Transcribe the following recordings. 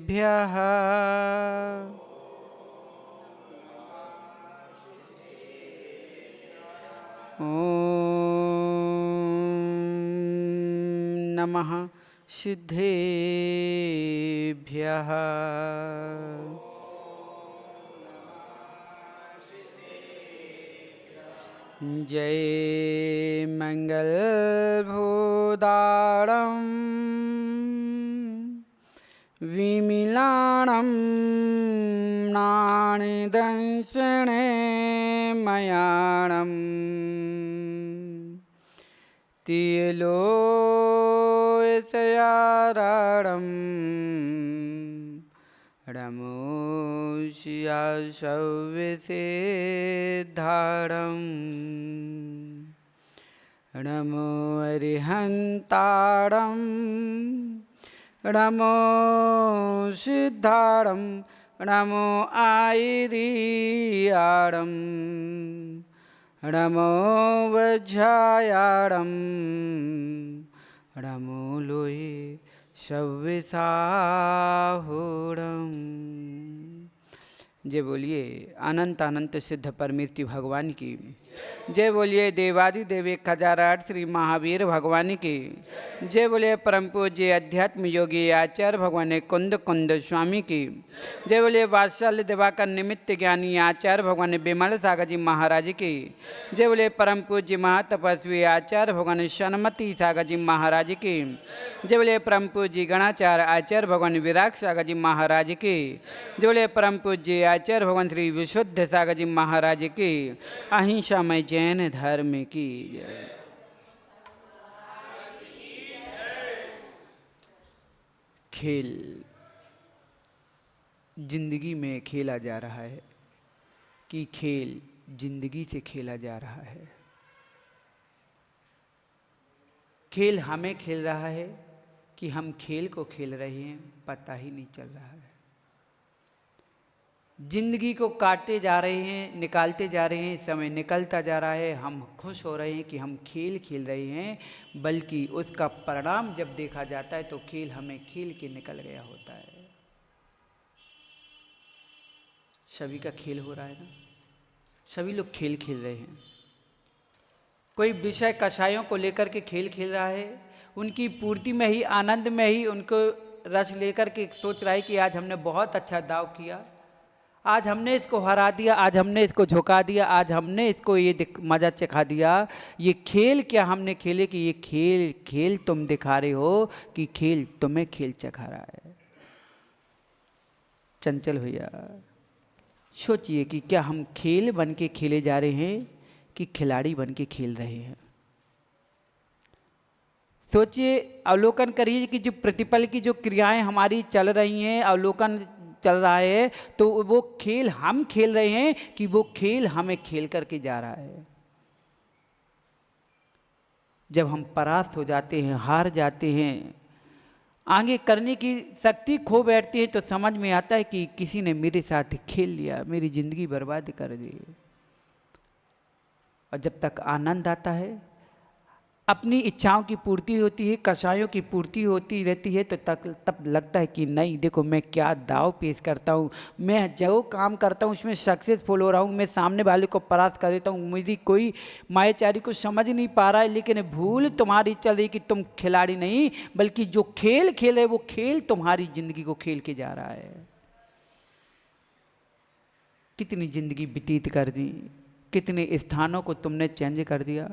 सिद्धेभ्यः ॐ नमः सिद्धेभ्यः। जय मंगलभूदारं विमिलाणं नाणिदंशने मयाणं तिलोयसयाराडं रमोषिया सव्यसेद्धारं नमो अरिहन्तारं नमो सिद्धारं नमो आयिरियारं नमो वज्रायारं नमो लोये सव्यसाहुरं। जय बोलिए अनंत अनंत सिद्ध परमेष्टि भगवान की। जय बोलिए देवादि देव 1008 श्री महावीर भगवान की। जय बोलिए परम पूज्य अध्यात्म योगी आचार्य भगवान कुंद कुंद स्वामी की। जय बोलिए वात्सल्य दिवाकर निमित्त ज्ञानी आचार्य भगवान विमल सागर जी महाराज की। जय बोलिए परम पूज्य महातपस्वी आचार्य भगवान सन्मति सागर जी महाराज की। जय बोलिए परम पूज्य गणाचार्य आचार्य भगवान विराग सागर जी महाराज की। जय बोलिए परम पूज्य आचार्य भगवान श्री विशुद्ध सागर जी महाराज की। अहिंसा में जैन धर्म की जय। खेल जिंदगी में खेला जा रहा है कि खेल जिंदगी से खेला जा रहा है। खेल हमें खेल रहा है कि हम खेल को खेल रहे हैं, पता ही नहीं चल रहा है। जिंदगी को काटते जा रहे हैं, निकालते जा रहे हैं, समय निकलता जा रहा है। हम खुश हो रहे हैं कि हम खेल खेल रहे हैं, बल्कि उसका परिणाम जब देखा जाता है तो खेल हमें खेल के निकल गया होता है। सभी का खेल हो रहा है ना, सभी लोग खेल खेल रहे हैं। कोई विषय कषायों को लेकर के खेल खेल रहा है, उनकी पूर्ति में ही, आनंद में ही उनको रस लेकर के सोच रहा है कि आज हमने बहुत अच्छा दाव किया, आज हमने इसको हरा दिया, आज हमने इसको झुका दिया, आज हमने इसको ये मजा चखा दिया। ये खेल क्या हमने खेले कि ये खेल तुम दिखा रहे हो कि खेल तुम्हें खेल चखा रहा है। चंचल भैया सोचिए कि क्या हम खेल बन के खेले जा रहे हैं कि खिलाड़ी बन के खेल रहे हैं। सोचिए, अवलोकन करिए कि जो प्रतिपल की जो क्रियाएं हमारी चल रही हैं, अवलोकन चल रहा है, तो वो खेल हम खेल रहे हैं कि वो खेल हमें खेल करके जा रहा है। जब हम परास्त हो जाते हैं, हार जाते हैं, आगे करने की शक्ति खो बैठते हैं, तो समझ में आता है कि किसी ने मेरे साथ खेल लिया, मेरी जिंदगी बर्बाद कर दी। और जब तक आनंद आता है, अपनी इच्छाओं की पूर्ति होती है, कषायों की पूर्ति होती रहती है, तो तब लगता है कि नहीं, देखो मैं क्या दाव पेश करता हूँ, मैं जो काम करता हूँ उसमें सक्सेसफुल हो रहा हूँ, मैं सामने वाले को परास्त कर देता हूँ। मेरी कोई मायाचारी को समझ नहीं पा रहा है, लेकिन भूल तुम्हारी चल रही कि तुम खिलाड़ी नहीं, बल्कि जो खेल खेले वो खेल तुम्हारी जिंदगी को खेल के जा रहा है। कितनी जिंदगी व्यतीत कर दी, कितने स्थानों को तुमने चेंज कर दिया,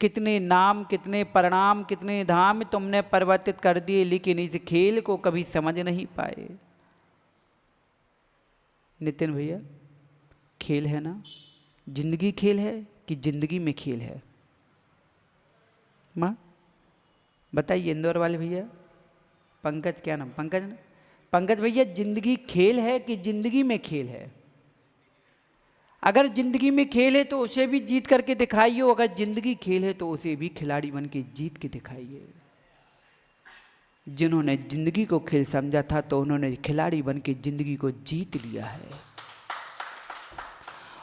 कितने नाम, कितने परिणाम, कितने धाम तुमने परिवर्तित कर दिए, लेकिन इस खेल को कभी समझ नहीं पाए। नितिन भैया, खेल है ना? जिंदगी खेल है कि जिंदगी में खेल है? माँ बताइए, इंदौर वाले भैया, पंकज, क्या नाम, पंकज ना? पंकज भैया, जिंदगी खेल है कि जिंदगी में खेल है? अगर जिंदगी में खेल है तो उसे भी जीत करके दिखाइए, अगर जिंदगी खेल है तो उसे भी खिलाड़ी बन के जीत के दिखाइए। जिन्होंने जिंदगी को खेल समझा था तो उन्होंने खिलाड़ी बन के जिंदगी को जीत लिया है,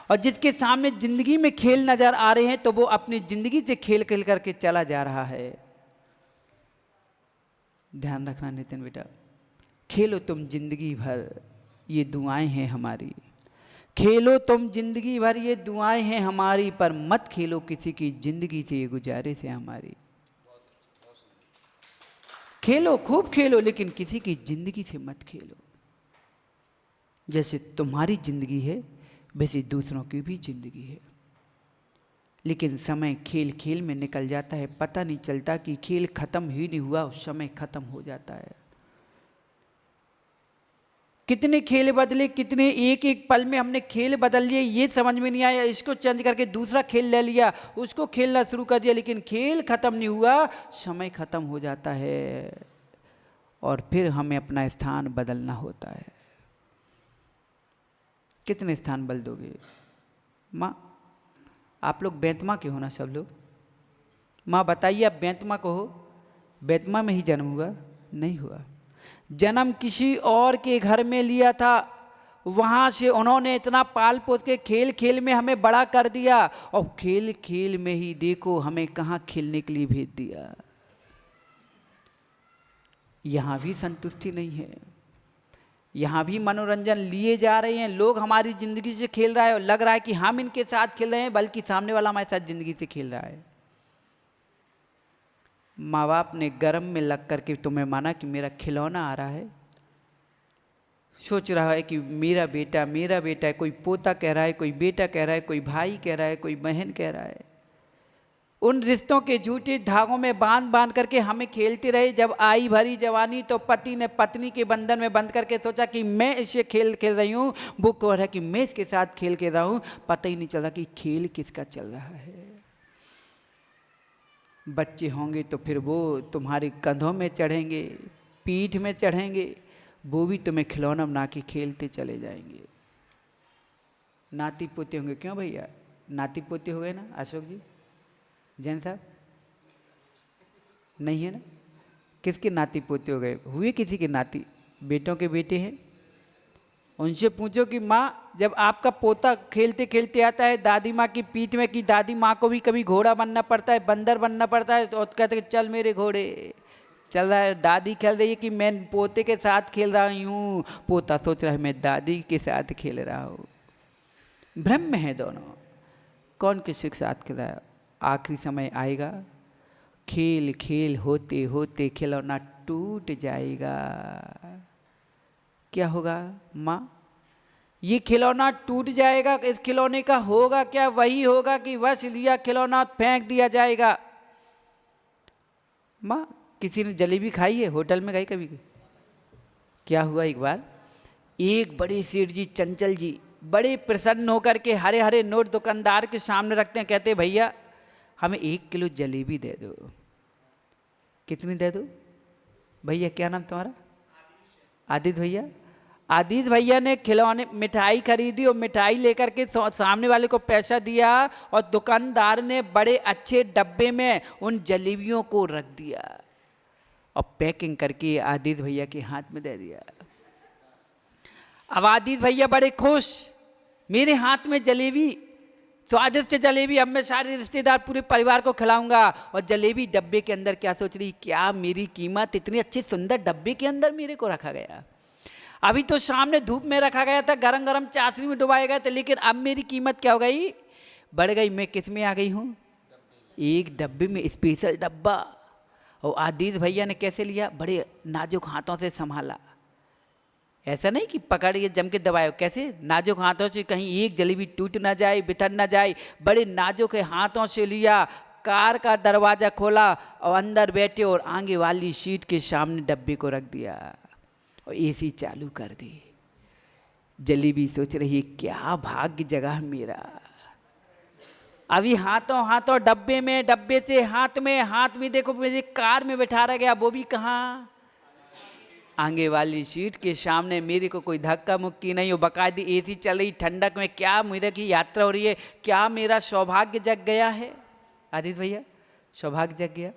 और जिसके सामने जिंदगी में खेल नजर आ रहे हैं तो वो अपनी जिंदगी से खेल खेल करके चला जा रहा है। ध्यान रखना नितिन बेटा, खेलो तुम जिंदगी भर ये दुआएं हैं हमारी, खेलो तुम जिंदगी भर ये दुआएं हैं हमारी, पर मत खेलो किसी की जिंदगी से, ये गुजारिश है हमारी। खेलो खूब खेलो लेकिन किसी की जिंदगी से मत खेलो। जैसे तुम्हारी जिंदगी है वैसे दूसरों की भी जिंदगी है, लेकिन समय खेल खेल में निकल जाता है, पता नहीं चलता कि खेल खत्म ही नहीं हुआ, उस समय खत्म हो जाता है। कितने खेल बदले, कितने एक एक पल में हमने खेल बदल लिए, ये समझ में नहीं आया, इसको चेंज करके दूसरा खेल ले लिया, उसको खेलना शुरू कर दिया, लेकिन खेल खत्म नहीं हुआ, समय खत्म हो जाता है और फिर हमें अपना स्थान बदलना होता है। कितने स्थान बदल दोगे? माँ आप लोग बेंतमा के हो ना सब लोग? माँ बताइए, आप बेंतमा को हो? बेंतमा में ही जन्म हुआ? नहीं हुआ, जन्म किसी और के घर में लिया था, वहाँ से उन्होंने इतना पाल पोस के खेल खेल में हमें बड़ा कर दिया, और खेल खेल में ही देखो हमें कहाँ खेलने के लिए भेज दिया। यहाँ भी संतुष्टि नहीं है, यहाँ भी मनोरंजन लिए जा रहे हैं लोग, हमारी ज़िंदगी से खेल रहा है और लग रहा है कि हम इनके साथ खेल रहे हैं, बल्कि सामने वाला हमारे साथ ज़िंदगी से खेल रहा है। माँ बाप ने गर्म में लग करके तुम्हें माना कि मेरा खिलौना आ रहा है, सोच रहा है कि मेरा बेटा है, कोई पोता कह रहा है, कोई बेटा कह रहा है, कोई भाई कह रहा है, कोई बहन कह रहा है। उन रिश्तों के झूठे धागों में बांध बांध करके हमें खेलते रहे। जब आई भरी जवानी तो पति ने पत्नी के बंधन में बंध करके सोचा कि मैं इससे खेल खेल रही हूँ, वो कह रहा है कि मैं इसके साथ खेल खेल रहा हूँ, पता ही नहीं चला कि खेल किसका चल रहा है। बच्चे होंगे तो फिर वो तुम्हारे कंधों में चढ़ेंगे, पीठ में चढ़ेंगे, वो भी तुम्हें खिलौना बना के खेलते चले जाएंगे। नाती पोते होंगे, क्यों भैया नाती पोते हो गए ना अशोक जी, जैन साहब? नहीं है ना? किसके नाती पोते हो गए? हुए किसी के नाती, बेटों के बेटे हैं, उनसे पूछो कि माँ जब आपका पोता खेलते खेलते आता है दादी माँ की पीठ में, कि दादी माँ को भी कभी घोड़ा बनना पड़ता है, बंदर बनना पड़ता है, तो कहते चल मेरे घोड़े, चल रहा है। दादी खेल रही है कि मैं पोते के साथ खेल रहा हूँ, पोता सोच रहा है मैं दादी के साथ खेल रहा हूँ। भ्रम में है दोनों, कौन किसी के साथ खेल रहा है? आखिरी समय आएगा, खेल खेल होते होते खिलौना टूट जाएगा। क्या होगा माँ? ये खिलौना टूट जाएगा, इस खिलौने का होगा क्या? वही होगा कि बस लिया खिलौना फेंक दिया जाएगा। माँ किसी ने जलेबी खाई है? होटल में गई कभी? क्या हुआ, एक बार एक बड़े सेठ जी चंचल जी बड़े प्रसन्न होकर के हरे हरे नोट दुकानदार के सामने रखते हैं, कहते भैया हमें 1 किलो जलेबी दे दो। कितनी दे दो भैया? क्या नाम तुम्हारा? आदित्य भैया। आदित्य भैया ने खिलौने मिठाई खरीदी और मिठाई लेकर के सामने वाले को पैसा दिया, और दुकानदार ने बड़े अच्छे डब्बे में उन जलेबियों को रख दिया और पैकिंग करके आदित्य भैया के हाथ में दे दिया। अब आदित्य भैया बड़े खुश, मेरे हाथ में जलेबी, स्वादिष्ट जलेबी, अब मैं सारे रिश्तेदार पूरे परिवार को खिलाऊंगा। और जलेबी डब्बे के अंदर क्या सोच रही, क्या मेरी कीमत इतने अच्छे सुंदर डब्बे के अंदर मेरे को रखा गया। अभी तो सामने धूप में रखा गया था, गरम गरम चाशनी में डुबाया गया था, लेकिन अब मेरी कीमत क्या हो गई, बढ़ गई। मैं किस में आ गई हूँ? एक डब्बे में, स्पेशल डब्बा। और आदित्य भैया ने कैसे लिया? बड़े नाजुक हाथों से संभाला, ऐसा नहीं कि पकड़ के जम के दबाए, कैसे नाजुक हाथों से, कहीं एक जलेबी टूट ना जाए, बिथर ना जाए, बड़े नाजुक हाथों से लिया, कार का दरवाज़ा खोला और अंदर बैठे और आगे वाली सीट के सामने डब्बे को रख दिया और एसी चालू कर दी। जलेबी सोच रही है क्या भाग्य जगह मेरा। अभी हाथों हाथों डब्बे में, डब्बे से हाथ में देखो मुझे कार में बैठा रह गया, वो भी कहाँ, आगे वाली सीट के सामने। मेरे को कोई धक्का मुक्की नहीं हो, बाकायदे एसी चल रही, ठंडक में, क्या मेरे की यात्रा हो रही है, क्या मेरा सौभाग्य जग गया है? आदित्य भैया सौभाग्य जग गया?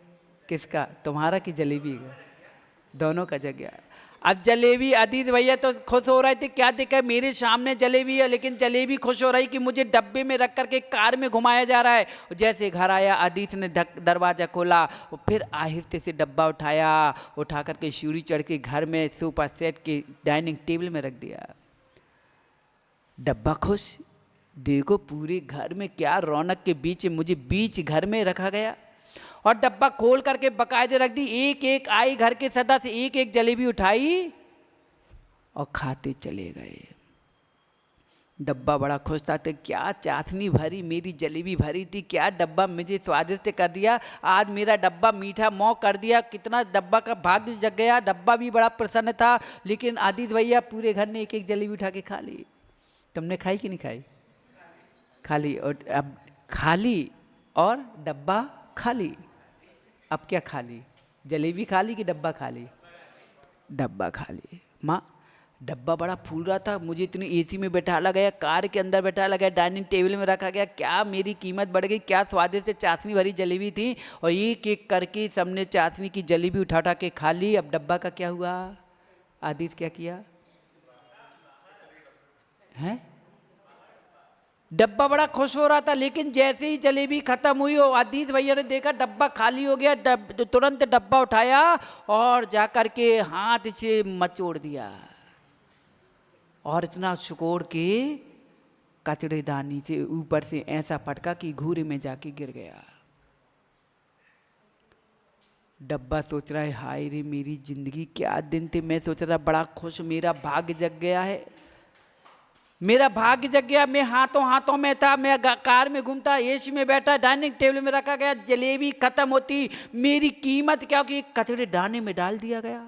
किसका, तुम्हारा कि जलेबी का? दोनों का जग गया। अब जलेबी, अदित भैया तो खुश हो रहे थे, क्या देखा मेरे सामने जलेबी है, लेकिन जलेबी खुश हो रही कि मुझे डब्बे में रख करके कार में घुमाया जा रहा है। जैसे घर आया अदित ने दरवाजा खोला, और फिर आहिस्ते से डब्बा उठाया, उठा करके सीढ़ी चढ़ के घर में सोफा सेट के डाइनिंग टेबल में रख दिया। डब्बा खुश, देखो पूरे घर में क्या रौनक के बीच मुझे बीच घर में रखा गया। और डब्बा खोल करके बकायदे रख दी, एक एक आई घर के सदस्य, एक एक जलेबी उठाई और खाते चले गए। डब्बा बड़ा खुश था, तो क्या चाशनी भरी मेरी जलेबी भरी थी, क्या डब्बा मुझे स्वादिष्ट कर दिया, आज मेरा डब्बा मीठा मौ कर दिया, कितना डब्बा का भाग्य जग गया। डब्बा भी बड़ा प्रसन्न था, लेकिन आदित्य भैया पूरे घर ने एक एक जलेबी उठा के खा ली। तुमने खाई कि नहीं खाई? खाली। और अब खाली और डब्बा खाली। अब क्या खाली? जलेबी खाली कि डब्बा खाली? डब्बा खाली। माँ, डब्बा बड़ा फूल रहा था, मुझे इतनी एसी में बैठा गया, कार के अंदर बैठा गया, डाइनिंग टेबल में रखा गया, क्या मेरी कीमत बढ़ गई, क्या स्वादिष्ट से चाशनी भरी जलेबी थी, और एक एक करके सबने चाशनी की जलेबी उठा उठा के खा ली। अब डब्बा का क्या हुआ? आदित्य क्या किया है? डब्बा बड़ा खुश हो रहा था, लेकिन जैसे ही जलेबी खत्म हुई और आदित्य भैया ने देखा डब्बा खाली हो गया, तुरंत डब्बा उठाया और जाकर के हाथ से मचोड़ दिया, और इतना सुकोड़ के कचड़ेदानी से ऊपर से ऐसा फटका कि घूरे में जाके गिर गया। डब्बा सोच रहा है, हाय रे मेरी जिंदगी क्या दिन थे, मैं सोच रहा बड़ा खुश, मेरा भाग्य जग गया है, मेरा भाग्य जग गया। मैं हाथों हाथों में था, मैं कार में घूमता, एसी में बैठा, डाइनिंग टेबल में रखा गया, जलेबी खत्म होती, मेरी कीमत क्या होगी, कचड़े दाने में डाल दिया गया।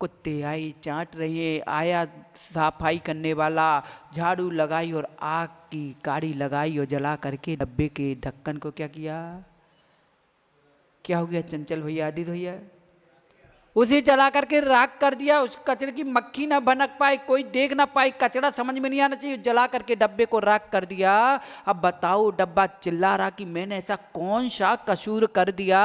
कुत्ते आई चाट रही, आया सफाई करने वाला, झाड़ू लगाई और आग की काड़ी लगाई और जला करके डब्बे के ढक्कन को क्या किया? क्या हो गया चंचल भैया, आदित्य भैया? उसे जला करके राख कर दिया। उस कचरे की मक्खी ना भनक पाए, कोई देख ना पाए, कचरा समझ में नहीं आना चाहिए, जला करके डब्बे को राख कर दिया। अब बताओ, डब्बा चिल्ला रहा कि मैंने ऐसा कौन सा कसूर कर दिया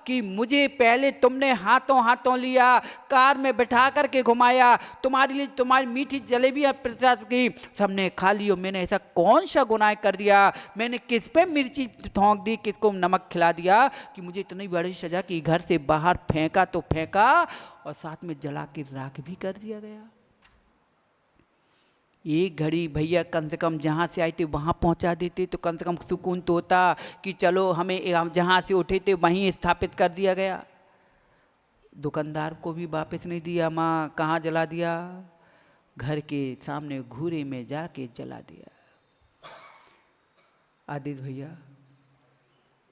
कि मुझे पहले तुमने हाथों हाथों लिया, कार में बैठा करके घुमाया, तुम्हारे लिए तुम्हारी मीठी जलेबियां प्रसाद की सबने खा ली, मैंने ऐसा कौन सा गुनाह कर दिया, मैंने किस पे मिर्ची थोंक दी, किसको नमक खिला दिया कि मुझे इतनी बड़ी सजा कि घर से बाहर फेंका तो फेंका और साथ में जला के राख भी कर दिया गया। एक घड़ी भैया कम से कम जहाँ से आए थे वहाँ पहुँचा देते तो कम से कम सुकून तो होता कि चलो हमें जहाँ से उठे थे वहीं स्थापित कर दिया गया। दुकानदार को भी वापस नहीं दिया, माँ कहाँ जला दिया? घर के सामने घूरे में जाके जला दिया। आदित्य भैया,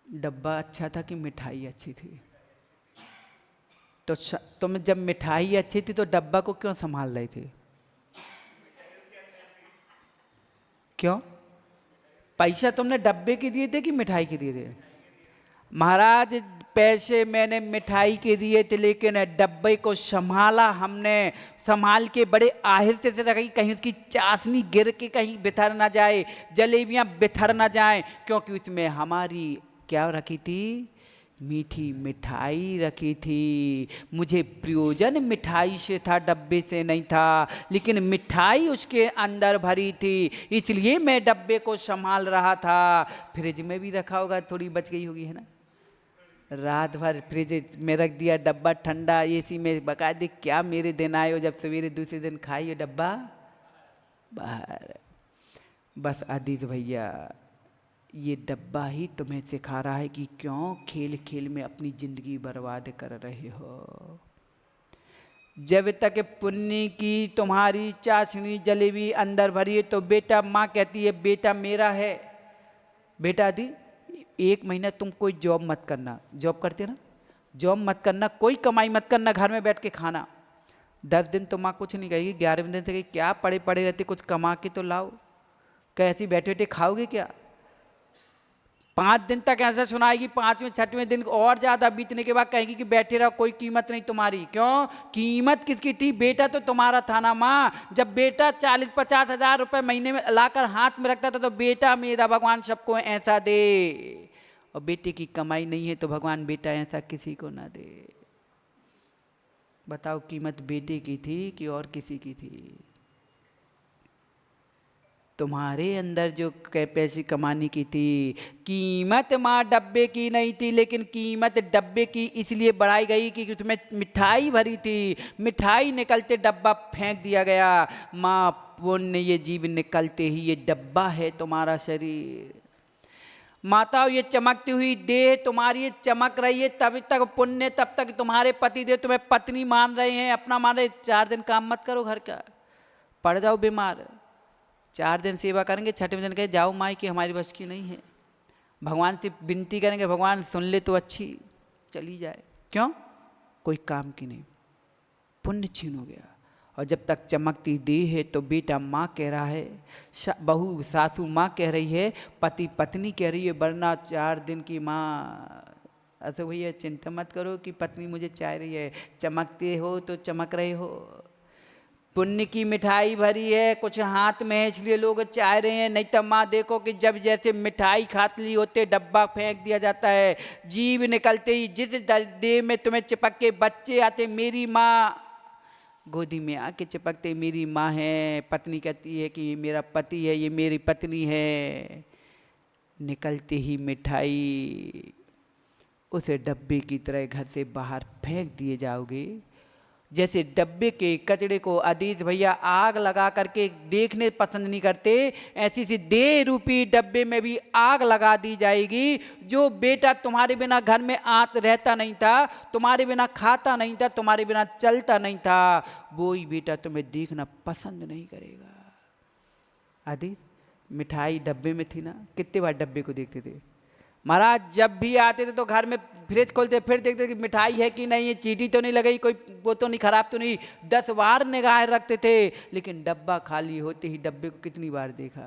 डब्बा अच्छा था कि मिठाई अच्छी थी? तो तुम जब मिठाई अच्छी थी तो डब्बा को क्यों संभाल रहे थे? क्यों? पैसा तुमने डब्बे के दिए थे कि मिठाई के दिए थे? महाराज, पैसे मैंने मिठाई के दिए थे, लेकिन डब्बे को संभाला हमने, संभाल के बड़े आहिस्ते से रखा, कहीं उसकी चाशनी गिर के कहीं बिथर ना जाए, जलेबियां बिथर ना जाए, क्योंकि उसमें हमारी क्या रखी थी? मीठी मिठाई रखी थी। मुझे प्रयोजन मिठाई से था, डब्बे से नहीं था, लेकिन मिठाई उसके अंदर भरी थी, इसलिए मैं डब्बे को संभाल रहा था। फ्रिज में भी रखा होगा, थोड़ी बच गई होगी, है ना? रात भर फ्रिज में रख दिया, डब्बा ठंडा, एसी में बकायदे, क्या मेरे दिन आए हो जब सवेरे दूसरे दिन खाइए डब्बा बाहर। बस आदित्य भैया, ये डब्बा ही तुम्हें सिखा रहा है कि क्यों खेल खेल में अपनी जिंदगी बर्बाद कर रहे हो। जब तक पुण्य की तुम्हारी चाशनी जलेबी अंदर भरी है तो बेटा, माँ कहती है बेटा मेरा है, बेटा दी 1 महीना तुम कोई जॉब मत करना, जॉब करते ना, जॉब मत करना, कोई कमाई मत करना, घर में बैठ के खाना। 10 दिन तो माँ कुछ नहीं कहेगी, 11वें दिन से कहेगी क्या पड़े पड़े रहते, कुछ कमा के तो लाओ, कैसी बैठे बैठे खाओगे क्या? 5 दिन तक ऐसा सुनाएगी, 5वें 6वें दिन और ज्यादा बीतने के बाद कहेगी कि बैठे रहो, कोई कीमत नहीं तुम्हारी। क्यों? कीमत किसकी थी? बेटा तो तुम्हारा था ना माँ। जब बेटा 40-50 हजार रुपए महीने में लाकर हाथ में रखता था तो बेटा मेरा भगवान सबको ऐसा दे, और बेटे की कमाई नहीं है तो भगवान बेटा ऐसा किसी को ना दे। बताओ, कीमत बेटे की थी कि और किसी की थी? तुम्हारे अंदर जो पैसे कमाने की थी, कीमत माँ डब्बे की नहीं थी, लेकिन कीमत डब्बे की इसलिए बढ़ाई गई कि उसमें मिठाई भरी थी। मिठाई निकलते डब्बा फेंक दिया गया। माँ पुण्य ये जीव निकलते ही ये डब्बा है तुम्हारा शरीर। माताओं, ये चमकती हुई देह तुम्हारी ये चमक रही है, तब तक पुण्य, तब तक तुम्हारे पति देव तुम्हें पत्नी मान रहे हैं, अपना मान रहे। 4 दिन काम मत करो घर का, पड़ जाओ बीमार। 4 दिन सेवा करेंगे, छठवें दिन कहे जाओ माई की हमारी बस की नहीं है। भगवान से विनती करेंगे, भगवान सुन ले तो अच्छी, चली जाए। क्यों? कोई काम की नहीं, पुण्य छीन हो गया। और जब तक चमकती देह है तो बेटा माँ कह रहा है, बहू सासू माँ कह रही है, पति पत्नी कह रही है, वरना 4 दिन की माँ। ऐसे भैया चिंता मत करो कि पत्नी मुझे चाह रही है, चमकते हो तो चमक रहे हो। पुण्य की मिठाई भरी है, कुछ हाथ में है इसलिए लोग चाह रहे हैं। नहीं तो माँ देखो कि जब जैसे मिठाई खात ली होते डब्बा फेंक दिया जाता है। जीव निकलते ही जिस देह में तुम्हें चिपक के बच्चे आते, मेरी माँ गोदी में आके चिपकते मेरी माँ है। पत्नी कहती है कि मेरा पति है, ये मेरी पत्नी है। निकलते ही मिठाई उसे डब्बे की तरह घर से बाहर फेंक दिए जाओगे। जैसे डब्बे के कचड़े को अदीत भैया आग लगा करके देखने पसंद नहीं करते, ऐसी सी देह रूपी डब्बे में भी आग लगा दी जाएगी। जो बेटा तुम्हारे बिना घर में रहता नहीं था, तुम्हारे बिना खाता नहीं था, तुम्हारे बिना चलता नहीं था, वो ही बेटा तुम्हें देखना पसंद नहीं करेगा। अदीत, मिठाई डब्बे में थी ना, कितने बार डब्बे को देखते थे महाराज? जब भी आते थे तो घर में फ्रिज खोलते फिर देखते कि मिठाई है कि नहीं है, चीटी तो नहीं लगाई, कोई वो तो नहीं, खराब तो नहीं। 10 बार निगाह रखते थे, लेकिन डब्बा खाली होते ही डब्बे को कितनी बार देखा?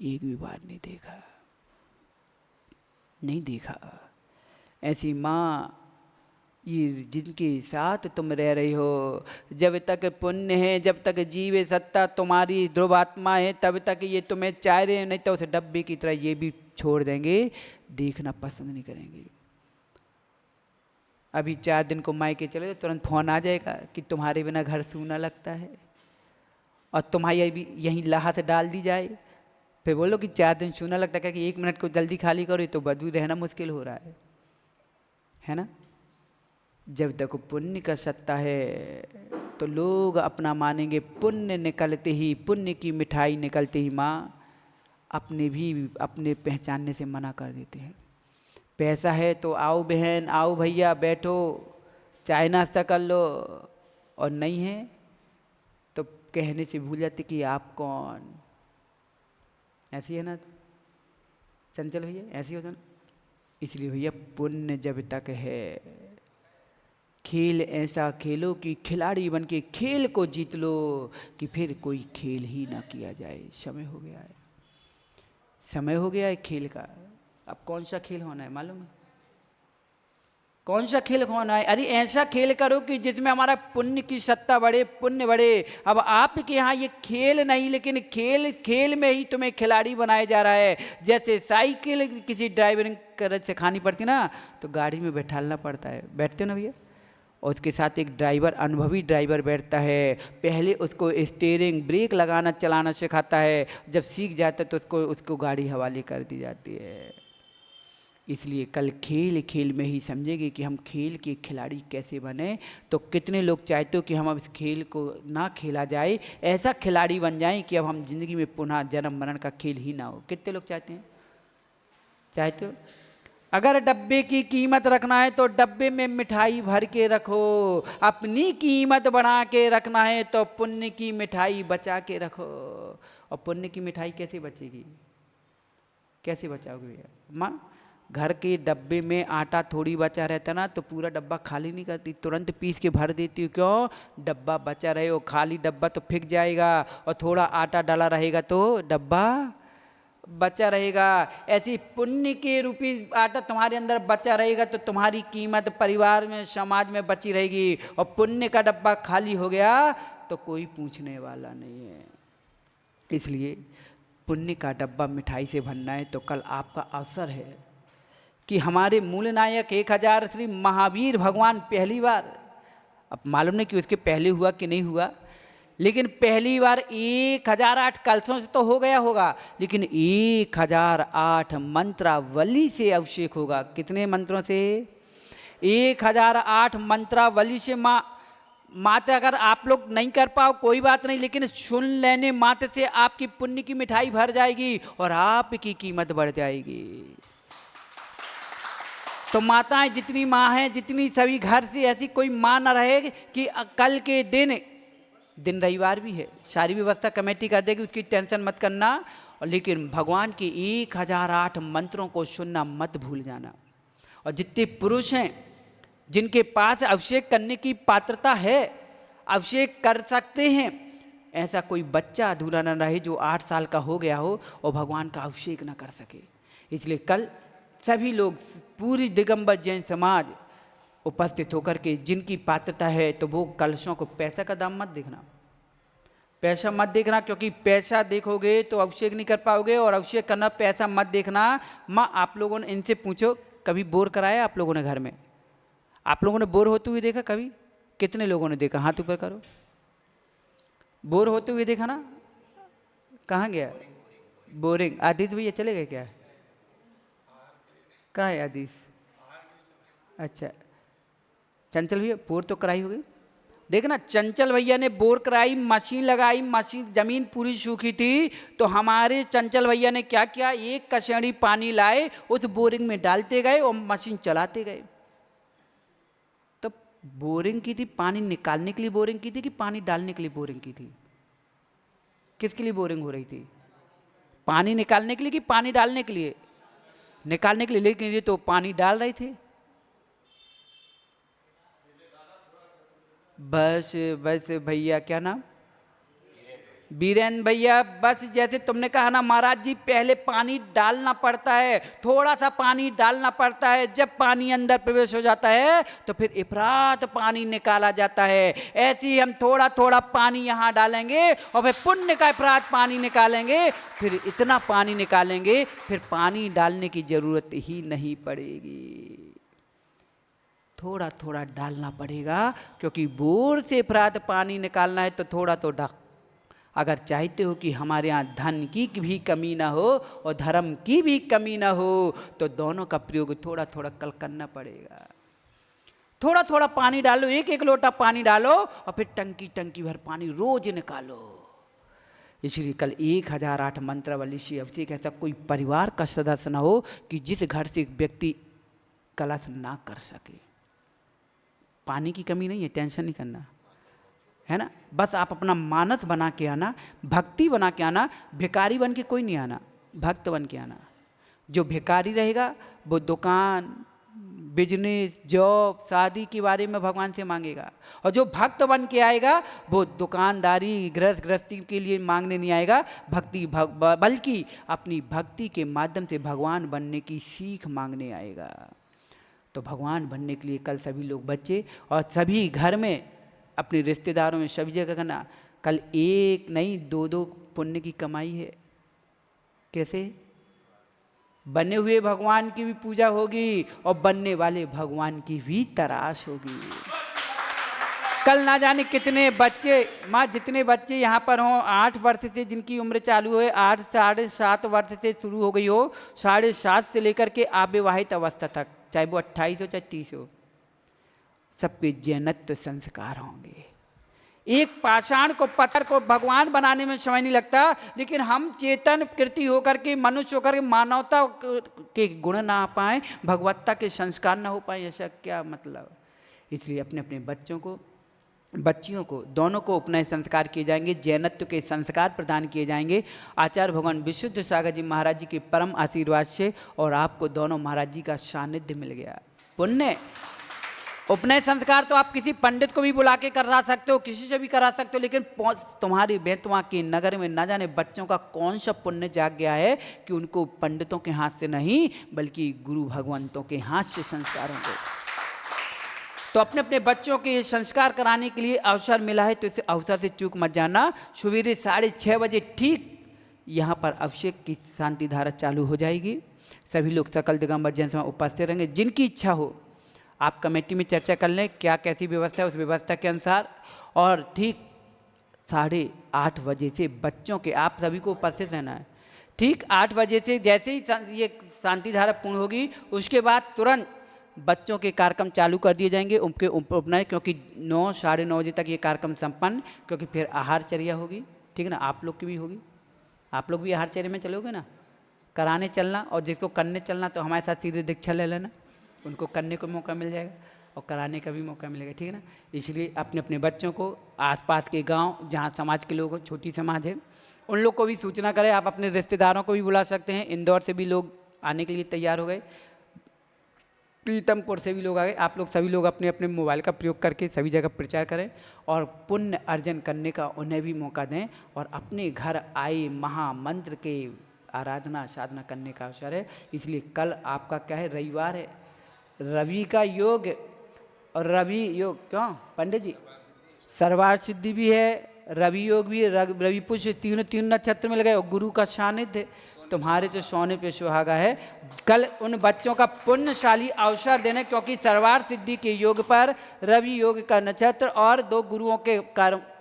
एक भी बार नहीं देखा, नहीं देखा। ऐसी माँ ये जिनके साथ तुम रह रही हो, जब तक पुण्य है, जब तक जीव सत्ता तुम्हारी ध्रुव आत्मा है, तब तक ये तुम्हें चाह रहे हैं। नहीं तो उस डब्बे की तरह ये भी छोड़ देंगे, देखना पसंद नहीं करेंगे। अभी 4 दिन को मायके चले तो तुरंत फोन आ जाएगा कि तुम्हारे बिना घर सूना लगता है, और तुम्हारी भी यहीं लाहा से डाल दी जाए। फिर बोलो कि 4 दिन सूना लगता है कि 1 मिनट को जल्दी खाली करो, तो बदबू रहना मुश्किल हो रहा है ना? जब तक पुण्य का सत्ता है तो लोग अपना मानेंगे। पुण्य निकलते ही, पुण्य की मिठाई निकलते ही माँ अपने भी अपने पहचानने से मना कर देते हैं। पैसा है तो आओ बहन, आओ भैया, बैठो, चाय नाश्ता कर लो, और नहीं है तो कहने से भूल जाते कि आप कौन। ऐसी है ना चंचल भैया, ऐसी होता ना? इसलिए भैया पुण्य जब तक है, खेल ऐसा खेलो कि खिलाड़ी बन के खेल को जीत लो, कि फिर कोई खेल ही ना किया जाए। समय हो गया है, समय हो गया है खेल का। अब कौन सा खेल होना है मालूम है? कौन सा खेल होना है? अरे ऐसा खेल करो कि जिसमें हमारा पुण्य की सत्ता बढ़े, पुण्य बढ़े। अब आपके यहाँ ये खेल नहीं, लेकिन खेल खेल में ही तुम्हें खिलाड़ी बनाया जा रहा है। जैसे साइकिल किसी ड्राइवरिंग कर सिखानी पड़ती ना, तो गाड़ी में बैठालना पड़ता है, बैठते हो ना भैया, और उसके साथ एक ड्राइवर, अनुभवी ड्राइवर बैठता है। पहले उसको स्टीयरिंग ब्रेक लगाना चलाना सिखाता है, जब सीख जाता है तो उसको गाड़ी हवाले कर दी जाती है। इसलिए कल खेल खेल में ही समझेंगे कि हम खेल के खिलाड़ी कैसे बने। तो कितने लोग चाहते हो कि हम अब इस खेल को ना खेला जाए, ऐसा खिलाड़ी बन जाएं कि अब हम जिंदगी में पुनः जन्म मरण का खेल ही ना हो। कितने लोग चाहते हैं? चाहते हो? अगर डब्बे की कीमत रखना है तो डब्बे में मिठाई भर के रखो। अपनी कीमत बढ़ा के रखना है तो पुण्य की मिठाई बचा के रखो। और पुण्य की मिठाई कैसे बचेगी? कैसे बचाओगे भैया? माँ, घर के डब्बे में आटा थोड़ी बचा रहता ना तो पूरा डब्बा खाली नहीं करती, तुरंत पीस के भर देती हूँ। क्यों? डब्बा बचा रहे हो। खाली डब्बा तो फेंक जाएगा, और थोड़ा आटा डाला रहेगा तो डब्बा बचा रहेगा। ऐसी पुण्य के रूपी आटा तुम्हारे अंदर बचा रहेगा तो तुम्हारी कीमत परिवार में, समाज में बची रहेगी। और पुण्य का डब्बा खाली हो गया तो कोई पूछने वाला नहीं है। इसलिए पुण्य का डब्बा मिठाई से भरना है तो कल आपका अवसर है कि हमारे मूल नायक 1000 श्री महावीर भगवान पहली बार अब मालूम नहीं कि उसके पहले हुआ कि नहीं हुआ, लेकिन पहली बार 1008 कलशों से तो हो गया होगा, लेकिन 1008 मंत्रावली से अभिषेक होगा। कितने मंत्रों से? 1008 मंत्रावली से। मात्र अगर आप लोग नहीं कर पाओ कोई बात नहीं, लेकिन सुन लेने मात्र से आपकी पुण्य की मिठाई भर जाएगी और आपकी कीमत बढ़ जाएगी। तो माताएं जितनी माँ हैं, जितनी सभी घर से ऐसी कोई माँ न रहे कि कल के दिन रविवार भी है, सारी व्यवस्था कमेटी कर देगी, उसकी टेंशन मत करना। और लेकिन भगवान के 1008 मंत्रों को सुनना मत भूल जाना। और जितने पुरुष हैं जिनके पास अभिषेक करने की पात्रता है, अभिषेक कर सकते हैं, ऐसा कोई बच्चा अधूरा न रहे जो 8 साल का हो गया हो और भगवान का अभिषेक न कर सके। इसलिए कल सभी लोग, पूरी दिगंबर जैन समाज उपस्थित होकर के जिनकी पात्रता है, तो वो कलशों को, पैसा का दाम मत देखना, पैसा मत देखना, क्योंकि पैसा देखोगे तो अभिषेक नहीं कर पाओगे, और अभिषेक करना पैसा मत देखना। माँ आप लोगों ने इनसे पूछो, कभी बोर कराया आप लोगों ने घर में? आप लोगों ने बोर होते हुए देखा कभी? कितने लोगों ने देखा? हाथ ऊपर करो। बोर होते हुए देखा ना? कहाँ गया बोरिंग? आदिश भैया चले गए क्या? कहाँ है आदिश? अच्छा, चंचल भैया बोर तो कराई होगी। देखना, चंचल भैया ने बोर कराई, मशीन लगाई, मशीन, जमीन पूरी सूखी थी, तो हमारे चंचल भैया ने क्या किया, एक कसेड़ी पानी लाए, उस बोरिंग में डालते गए और मशीन चलाते गए। तो बोरिंग की थी, पानी निकालने के लिए बोरिंग की थी कि पानी डालने के लिए बोरिंग की थी? किसके लिए बोरिंग हो रही थी? पानी निकालने के लिए कि पानी डालने के लिए? निकालने के लिए, लेकिन ये तो पानी डाल रहे थे। बस बस भैया, क्या नाम? बीरेन भैया। बस जैसे तुमने कहा ना महाराज जी, पहले पानी डालना पड़ता है, थोड़ा सा पानी डालना पड़ता है, जब पानी अंदर प्रवेश हो जाता है तो फिर इफरात पानी निकाला जाता है। ऐसे ही हम थोड़ा थोड़ा पानी यहाँ डालेंगे और फिर पुण्य का इफरात पानी निकालेंगे, फिर इतना पानी निकालेंगे फिर पानी डालने की जरूरत ही नहीं पड़ेगी। थोड़ा थोड़ा डालना पड़ेगा, क्योंकि बोर से इफरात पानी निकालना है तो थोड़ा तो डाल। अगर चाहते हो कि हमारे यहाँ धन की भी कमी ना हो और धर्म की भी कमी ना हो, तो दोनों का प्रयोग थोड़ा थोड़ा कल करना पड़ेगा। थोड़ा थोड़ा पानी डालो, एक एक लोटा पानी डालो और फिर टंकी टंकी भर पानी रोज निकालो। इसलिए कल 1008 मंत्रावली से अभिषेक। ऐसा कोई परिवार का सदस्य ना हो कि जिस घर से एक व्यक्ति कलश ना कर सके। पानी की कमी नहीं है, टेंशन नहीं करना है ना। बस आप अपना मानस बना के आना, भक्ति बना के आना। भिखारी बन के कोई नहीं आना, भक्त बन के आना। जो भिखारी रहेगा वो दुकान, बिजनेस, जॉब, शादी के बारे में भगवान से मांगेगा, और जो भक्त बन के आएगा वो दुकानदारी, गृहस्थी के लिए मांगने नहीं आएगा, बल्कि अपनी भक्ति के माध्यम से भगवान बनने की सीख मांगने आएगा। तो भगवान बनने के लिए कल सभी लोग, बच्चे और सभी घर में, अपने रिश्तेदारों में, सभी जगह करना। कल एक नहीं, दो दो पुण्य की कमाई है। कैसे? बने हुए भगवान की भी पूजा होगी और बनने वाले भगवान की भी तराश होगी। कल ना जाने कितने बच्चे, माँ जितने बच्चे यहाँ पर हों, 8 वर्ष से जिनकी उम्र चालू है, 8 साढ़े 7 वर्ष से शुरू हो गई हो, 7.5 से लेकर के अविवाहित अवस्था तक, चाहे वो 28 हो चाहे 30 हो, सबके जैनत्व संस्कार होंगे। एक पाषाण को, पत्थर को भगवान बनाने में समय नहीं लगता, लेकिन हम चेतन कृति होकर के, मनुष्य होकर के मानवता के गुण ना आ पाए, भगवत्ता के संस्कार ना हो पाए, ऐसा क्या मतलब। इसलिए अपने अपने बच्चों को, बच्चियों को, दोनों को उपनयन संस्कार किए जाएंगे, जैनत्व के संस्कार प्रदान किए जाएंगे आचार्य भगवान विशुद्ध सागर जी महाराज जी के परम आशीर्वाद से। और आपको दोनों महाराज जी का सानिध्य मिल गया। पुण्य उपनयन संस्कार तो आप किसी पंडित को भी बुला के करा सकते हो, किसी से भी करा सकते हो, लेकिन तुम्हारी बेतवा के नगर में न जाने बच्चों का कौन सा पुण्य जाग गया है कि उनको पंडितों के हाथ से नहीं, बल्कि गुरु भगवंतों के हाथ से संस्कार होंगे। तो अपने अपने बच्चों के संस्कार कराने के लिए अवसर मिला है, तो इस अवसर से चूक मत जाना। सवेरे 6:30 बजे ठीक यहाँ पर अभिषेक की शांति धारा चालू हो जाएगी। सभी लोग सकल दिगंबर जैन समाज उपस्थित रहेंगे। जिनकी इच्छा हो आप कमेटी में चर्चा कर लें क्या कैसी व्यवस्था है, उस व्यवस्था के अनुसार। और ठीक 8:30 बजे से बच्चों के, आप सभी को उपस्थित रहना है। ठीक 8 बजे से जैसे ही ये शांति धारा पूर्ण होगी उसके बाद तुरंत बच्चों के कार्यक्रम चालू कर दिए जाएंगे उनके उपनय, क्योंकि 9 साढ़े 9 बजे तक ये कार्यक्रम संपन्न, क्योंकि फिर आहारचर्या होगी, ठीक है ना। आप लोग की भी होगी, आप लोग भी आहारचर्या में चलोगे ना, कराने चलना। और जिसको करने चलना तो हमारे साथ सीधे दीक्षा ले लेना, उनको करने को मौका मिल जाएगा और कराने का भी मौका मिलेगा, ठीक है ना। इसलिए अपने अपने बच्चों को आसपास के गांव जहां समाज के लोग हो, छोटी समाज है, उन लोग को भी सूचना करें। आप अपने रिश्तेदारों को भी बुला सकते हैं। इंदौर से भी लोग आने के लिए तैयार हो गए, प्रीतमपुर से भी लोग आ गए। आप लोग सभी लोग अपने अपने मोबाइल का प्रयोग करके सभी जगह प्रचार करें और पुण्य अर्जन करने का उन्हें भी मौका दें। और अपने घर आए महामंत्र के आराधना साधना करने का अवसर है। इसलिए कल आपका क्या है, रविवार है, रवि का योग। और रवि योग क्यों पंडित जी, सर्वार्थ सिद्धि भी है, रवि योग भी है, रवि पुष्य तीन नक्षत्र में लगे और गुरु का सानिध्य तुम्हारे तो सोने पे सुहागा है। कल उन बच्चों का पुण्यशाली अवसर देने, क्योंकि सर्वार्थ सिद्धि के योग पर रवि योग का नक्षत्र और 2 गुरुओं के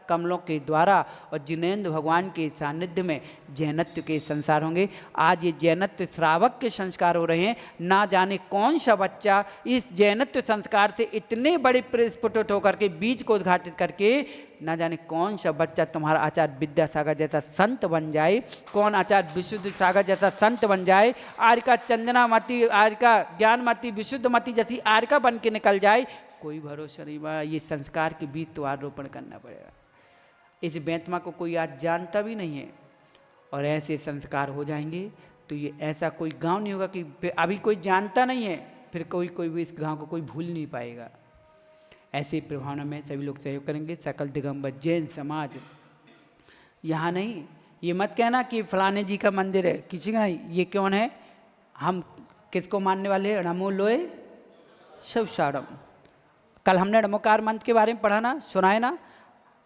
कमलों के द्वारा और जिनेन्द्र भगवान के सानिध्य में जैनत्व के संस्कार होंगे। आज ये जैनत्व श्रावक के संस्कार हो रहे हैं। ना जाने कौन सा बच्चा इस जैनत्व संस्कार से इतने बड़े प्रस्फुटित होकर के बीज को उद्घाटित करके, ना जाने कौन सा बच्चा तुम्हारा आचार्य विद्यासागर जैसा संत बन जाए, कौन आचार्य विशुद्ध सागर जैसा संत बन जाए, आर्यका चंदनामती, आर्यका ज्ञानमती, विशुद्धमती जैसी आर्यका बन के निकल जाए, कोई भरोसा नहीं बा। ये संस्कार के बीज तो आरोपण करना पड़ेगा। इस बेंतमा को कोई आज जानता भी नहीं है और ऐसे संस्कार हो जाएंगे तो ये ऐसा कोई गांव नहीं होगा कि अभी कोई जानता नहीं है, फिर कोई भी इस गांव को कोई भूल नहीं पाएगा। ऐसे प्रभावना में सभी लोग सहयोग करेंगे। सकल दिगंबर जैन समाज यहाँ नहीं, ये मत कहना कि फलाने जी का मंदिर है, किसी का नहीं। ये कौन है, हम किसको मानने वाले हैं, नमो लोए शिव साड़म। कल हमने नमोकार मंत्र के बारे में पढ़ा ना, सुनाए ना।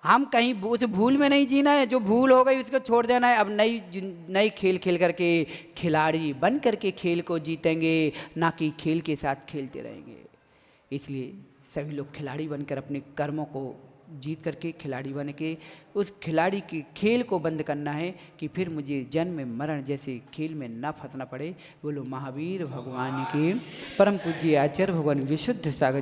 हम कहीं उस भूल में नहीं जीना है, जो भूल हो गई उसको छोड़ देना है। अब नई खेल खेल करके खिलाड़ी बन करके खेल को जीतेंगे, ना कि खेल के साथ खेलते रहेंगे। इसलिए सभी लोग खिलाड़ी बनकर अपने कर्मों को जीत करके खिलाड़ी बन के उस खिलाड़ी के खेल को बंद करना है कि फिर मुझे जन्म मरण जैसे खेल में ना फंसना पड़े। बोलो महावीर भगवान की परम पूज्य आचार्य भगवान विशुद्ध सागर